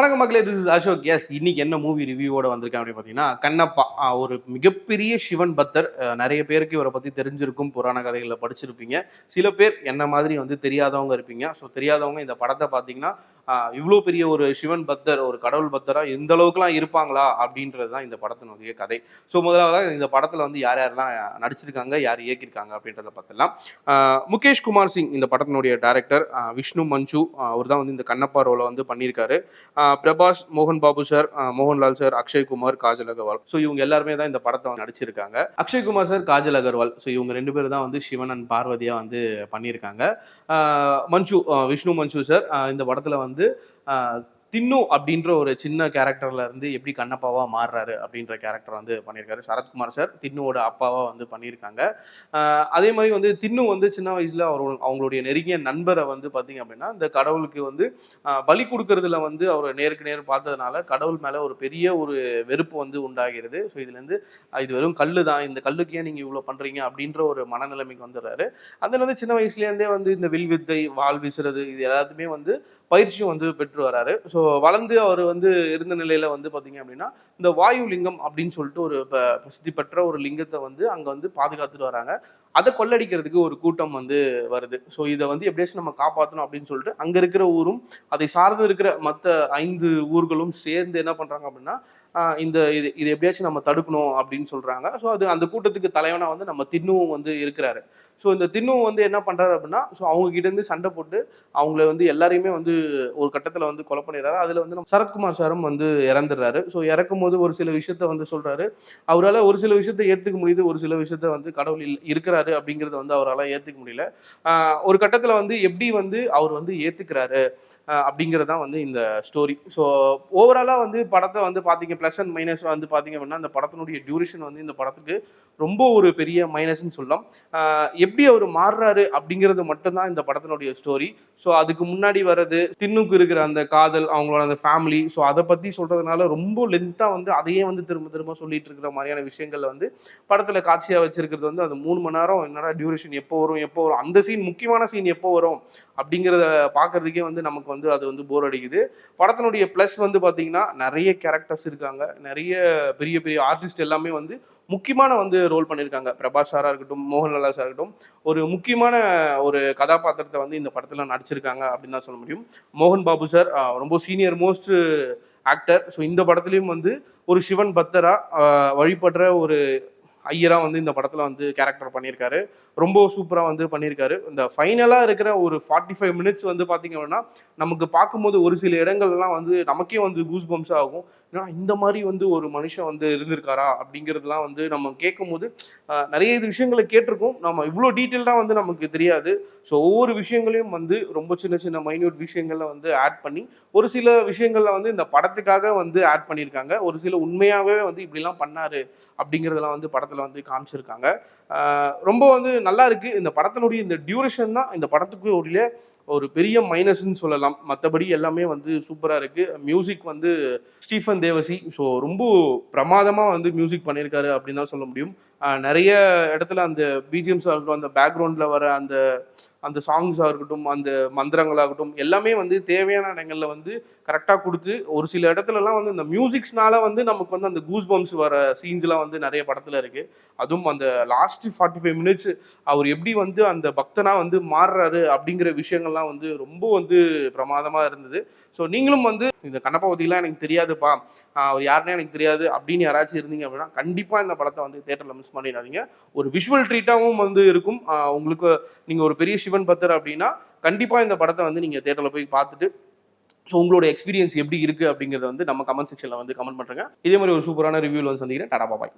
வணக்கம் மக்களே, this is Ashok. S, இன்னைக்கு என்ன மூவி ரிவ்யூவோட வந்திருக்கேன் அப்படின்னு பார்த்தீங்கன்னா, கண்ணப்பா. ஒரு மிகப்பெரிய சிவன் பக்தர். நிறைய பேருக்கு இவரை பற்றி தெரிஞ்சிருக்கும், புராண கதைகளில் படிச்சிருப்பீங்க. சில பேர் என்ன மாதிரி வந்து தெரியாதவங்க இருப்பீங்க. ஸோ தெரியாதவங்க இந்த படத்தை பார்த்தீங்கன்னா, இவ்வளோ பெரிய ஒரு சிவன் பக்தர், ஒரு கடவுள் பக்தராக எந்த அளவுக்குலாம் இருப்பாங்களா அப்படின்றது தான் இந்த படத்தினுடைய கதை. ஸோ முதலாவதாக இந்த படத்தில் வந்து யார் யாரெல்லாம் நடிச்சிருக்காங்க, யார் இயக்கியிருக்காங்க அப்படின்றத பார்த்துலாம். முகேஷ் குமார் சிங் இந்த படத்தினுடைய டைரக்டர். விஷ்ணு மஞ்சு அவர் தான் வந்து இந்த கண்ணப்பா ரோலை வந்து பண்ணியிருக்காரு. பிரபாஸ், மோகன் Babu sir, Mohanlal sir, Akshay Kumar, Kajal Agarwal. So இவங்க எல்லாருமே தான் இந்த படத்தை நடிச்சிருக்காங்க. அக்ஷய் குமார் சார், காஜல் அகர்வால். ஸோ இவங்க 2 பேர் தான் வந்து சிவன் அண்ட் பார்வதியா வந்து பண்ணியிருக்காங்க. மஞ்சு, விஷ்ணு மஞ்சு சார் இந்த படத்துல வந்து தின்னு அப்படின்ற ஒரு சின்ன கேரக்டர்ல இருந்து எப்படி கண்ணப்பாவா மாறுறாரு அப்படின்ற கேரக்டர் வந்து பண்ணியிருக்காரு. சரத்குமார் சார் தின்னுவோட அப்பாவா வந்து பண்ணியிருக்காங்க. அதே மாதிரி வந்து தின்னு வந்து சின்ன வயசுல அவங்களுடைய நெருங்கிய நண்பரை வந்து பார்த்தீங்க அப்படின்னா, இந்த கடவுளுக்கு வந்து பலி கொடுக்கறதுல வந்து அவர் நேருக்கு நேர் பார்த்ததுனால கடவுள் மேல ஒரு பெரிய ஒரு வெறுப்பு வந்து உண்டாகிறது. ஸோ இதுலேருந்து இது வெறும் கல்லு தான், இந்த கல்லுக்கு ஏன் நீங்க இவ்வளோ பண்றீங்க அப்படின்ற ஒரு மனநிலைமைக்கு வந்துடுறாரு. அதுல வந்து சின்ன வயசுலேருந்தே வந்து இந்த வில் வித்தை, வாள் வீசுறது, இது எல்லாத்துமே வந்து பயிற்சியும் வந்து பெற்று வராரு. ஸோ வளர்ந்து அவர் வந்து இருந்த நிலையில வந்து பார்த்தீங்க அப்படின்னா, இந்த வாயு லிங்கம் அப்படின்னு சொல்லிட்டு ஒரு பிரசித்தி பெற்ற ஒரு லிங்கத்தை வந்து அங்கே வந்து பாதுகாத்துட்டு வராங்க. அதை கொள்ளடிக்கிறதுக்கு ஒரு கூட்டம் வந்து வருது. ஸோ இதை வந்து எப்படியாச்சும் நம்ம காப்பாற்றணும் அப்படின்னு சொல்லிட்டு அங்கே இருக்கிற ஊரும் அதை சார்ந்து இருக்கிற மற்ற 5 ஊர்களும் சேர்ந்து என்ன பண்ணுறாங்க அப்படின்னா, இது எப்படியாச்சும் நம்ம தடுக்கணும் அப்படின்னு சொல்கிறாங்க. ஸோ அது அந்த கூட்டத்துக்கு தலைவனாக வந்து நம்ம தின்னுவும் வந்து இருக்கிறாரு. ஸோ இந்த தின்னுவும் வந்து என்ன பண்ணுறாரு அப்படின்னா, ஸோ அவங்க கிட்டேருந்து சண்டை போட்டு அவங்கள வந்து எல்லாரையுமே வந்து ஒரு கட்டத்தில் வந்து கொலை பண்ணிடுறாரு. அதில் வந்து நம்ம சரத்குமார் சாரும் வந்து இறந்துடுறாரு. ஸோ இறக்கும் போது ஒரு சில விஷயத்த வந்து சொல்கிறாரு. அவரால் ஒரு சில விஷயத்த ஏற்றுக்க முடியுது, ஒரு சில விஷயத்த வந்து கடவுள் இருக்கிறாரு அப்படிங்கிறத வந்து அவரால் ஏற்றுக்க முடியல. ஒரு கட்டத்தில் வந்து எப்படி வந்து அவர் வந்து ஏற்றுக்கிறாரு அப்படிங்கிறது தான் வந்து இந்த ஸ்டோரி. ஸோ ஓவராலாக வந்து படத்தை வந்து பார்த்தீங்க, ப்ளஸ் அண்ட் மைனஸ் வந்து பார்த்தீங்க அப்படின்னா, அந்த படத்தினுடைய டியூரேஷன் வந்து இந்த படத்துக்கு ரொம்ப ஒரு பெரிய மைனஸ்ன்னு சொல்லலாம். எப்படி அவர் மாறுறாரு அப்படிங்கிறது மட்டும்தான் இந்த படத்தினுடைய ஸ்டோரி. ஸோ அதுக்கு முன்னாடி வர்றது தின்னுக்கு இருக்கிற அந்த காதல், அவங்களோட அந்த ஃபேமிலி, ஸோ அதை பற்றி சொல்கிறதுனால ரொம்ப லென்த்தாக வந்து அதையே வந்து திரும்ப திரும்ப சொல்லிட்டு இருக்கிற மாதிரியான விஷயங்கள் வந்து படத்தில் காட்சியாக வச்சிருக்கிறது வந்து அது 3 மணி நேரம் என்னடா டியூரேஷன் எப்போ வரும், அந்த சீன், முக்கியமான சீன் எப்போ வரும் அப்படிங்கிறத பார்க்கறதுக்கே வந்து நமக்கு வந்து அது வந்து போர் அடிக்குது. படத்தினுடைய ப்ளஸ் வந்து பார்த்தீங்கன்னா, நிறைய கேரக்டர்ஸ் இருக்காங்க, நிறைய பெரிய பெரிய ஆர்டிஸ்ட் எல்லாமே வந்து முக்கியமான வந்து ரோல் பண்ணியிருக்காங்க. பிரபாஸ் சாராக இருக்கட்டும், மோகன்லால் சார் இருக்கட்டும், ஒரு முக்கியமான ஒரு கதாபாத்திரத்தை வந்து இந்த படத்தில் நடிச்சிருக்காங்க அப்படின்னு தான் சொல்ல முடியும். மோகன் பாபு சார் ரொம்ப சீனியர் மோஸ்ட் ஆக்டர். ஸோ இந்த படத்துலையும் வந்து ஒரு சிவன் பக்தரா வழிபடுற ஒரு ஐயரா வந்து இந்த படத்தில் வந்து கேரக்டர் பண்ணியிருக்காரு. ரொம்ப சூப்பராக வந்து பண்ணியிருக்காரு. இந்த ஃபைனலாக இருக்கிற ஒரு 45 மினிட்ஸ் வந்து பார்த்தீங்க அப்படின்னா, நமக்கு பார்க்கும்போது ஒரு சில இடங்கள்லாம் வந்து நமக்கே வந்து கூஸ் பம்ப்ஸாக ஆகும். ஏன்னா இந்த மாதிரி வந்து ஒரு மனுஷன் வந்து இருந்திருக்காரா அப்படிங்கிறதுலாம் வந்து நம்ம கேட்கும்போது நிறைய விஷயங்களை கேட்டிருக்கோம். நம்ம இவ்வளோ டீட்டெயில்டாக வந்து நமக்கு தெரியாது. ஸோ ஒவ்வொரு விஷயங்களையும் வந்து ரொம்ப சின்ன சின்ன மைன்யூட் விஷயங்களில் வந்து ஆட் பண்ணி, ஒரு சில விஷயங்களில் வந்து இந்த படத்துக்காக வந்து ஆட் பண்ணியிருக்காங்க. ஒரு சில உண்மையாகவே வந்து இப்படிலாம் பண்ணாரு அப்படிங்கிறதெல்லாம் வந்து படத்தில் வந்து காமிச்சிருக்காங்க. ரொம்ப வந்து நல்லா இருக்கு. இந்த படத்தினுடைய இந்த டியூரேஷன் தான் இந்த படத்துக்கு ஒரு பெரிய மைனஸ்ன்னு சொல்லலாம். மற்றபடி எல்லாமே வந்து சூப்பராக இருக்கு. மியூசிக் வந்து ஸ்டீஃபன் தேவசி ஸோ ரொம்ப பிரமாதமாக வந்து மியூசிக் பண்ணியிருக்காரு அப்படின்னு தான் சொல்ல முடியும். நிறைய இடத்துல அந்த பிஜிஎம்ஸாக இருக்கட்டும், அந்த பேக்ரவுண்டில் வர அந்த சாங்ஸாக இருக்கட்டும், அந்த மந்திரங்களாகட்டும், எல்லாமே வந்து தேவையான இடங்களில் வந்து கரெக்டாக கொடுத்து, ஒரு சில இடத்துலலாம் வந்து இந்த மியூசிக்ஸ்னால வந்து நமக்கு வந்து அந்த கூஸ் பம்ப்ஸ் வர சீன்ஸ்லாம் வந்து நிறைய படத்தில் இருக்குது. அதுவும் அந்த லாஸ்ட் 45 மினிட்ஸ் அவர் எப்படி வந்து அந்த பக்தனாக வந்து மாறுறாரு அப்படிங்கிற விஷயங்கள்லாம் வந்து ரொம்ப வந்து பிரமாதமாக இருந்தது. ஸோ நீங்களும் வந்து இந்த கண்ணப்பா பற்றிலாம் எனக்கு தெரியாதுப்பா, அவர் யாருன்னே எனக்கு தெரியாது அப்படின்னு யாராச்சும் இருந்தீங்க அப்படின்னா, கண்டிப்பாக இந்த படத்தை வந்து தேட்டரில் மிஸ் பண்ணிடாதீங்க. ஒரு விஷுவல் ட்ரீட்டாகவும் வந்து இருக்கும். உங்களுக்கு நீங்கள் ஒரு பெரிய சிவன் பக்தர் அப்படின்னா கண்டிப்பாக இந்த படத்தை வந்து நீங்கள் தேட்டரில் போய் பார்த்துட்டு, ஸோ உங்களோட எக்ஸ்பீரியன்ஸ் எப்படி இருக்குது அப்படிங்கிறத வந்து நம்ம கமெண்ட் செக்ஷனில் வந்து கமெண்ட் பண்ணுறேங்க. இதே மாதிரி ஒரு சூப்பரான ரிவ்யூவில் வந்து சந்திக்கிறேன். டாடா பாய்.